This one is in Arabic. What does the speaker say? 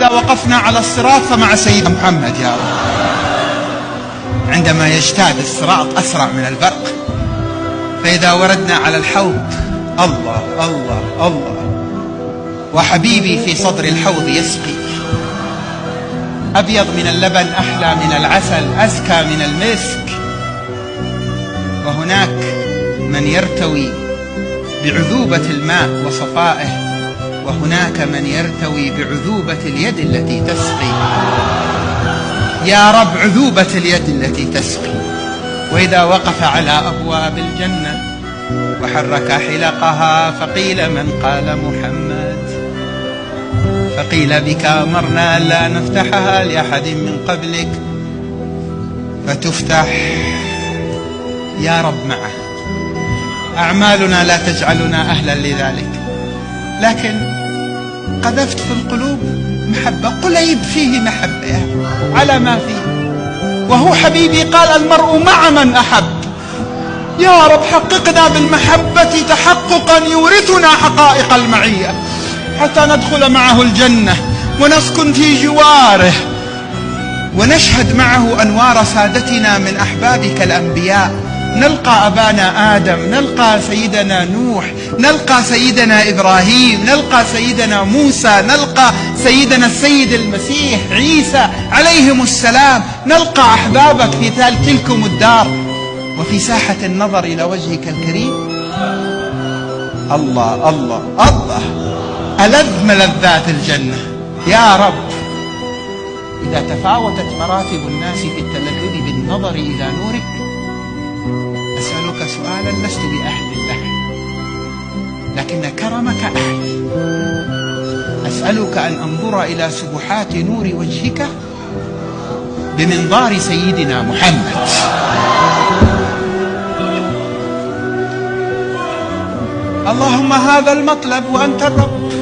إذا وقفنا على الصراط فمع سيدنا محمد يا رب. عندما يجتاز الصراط أسرع من البرق. فإذا وردنا على الحوض، الله الله الله، وحبيبي في صدر الحوض يسقي، أبيض من اللبن، أحلى من العسل، أزكى من المسك. وهناك من يرتوي بعذوبة الماء وصفائه، وهناك من يرتوي بعذوبة اليد التي تسقي. يا رب عذوبة اليد التي تسقي. وإذا وقف على أبواب الجنة وحرك حلقها فقيل من قال محمد، فقيل بك أمرنا لا نفتحها لأحد من قبلك، فتفتح يا رب معه. أعمالنا لا تجعلنا أهلا لذلك، لكن قذفت في القلوب محبة، قليب فيه محبة على ما فيه، وهو حبيبي قال المرء مع من أحب. يا رب حققنا بالمحبة تحققا يورثنا حقائق المعية، حتى ندخل معه الجنة ونسكن في جواره ونشهد معه أنوار سادتنا من أحبابك الأنبياء. نلقى أبانا آدم، نلقى سيدنا نوح، نلقى سيدنا إبراهيم، نلقى سيدنا موسى، نلقى سيدنا السيد المسيح عيسى عليهم السلام، نلقى أحبابك في تلكم الدار وفي ساحة النظر إلى وجهك الكريم. الله الله الله، ألذ ملذات الجنة يا رب. إذا تفاوتت مراتب الناس في التلذذ بالنظر إلى نورك، أسألك سؤالا لست بأهل له، لكن كرمك أهل. أسألك أن أنظر إلى سبحات نور وجهك بمنظار سيدنا محمد. اللهم هذا المطلب وأنت الرب،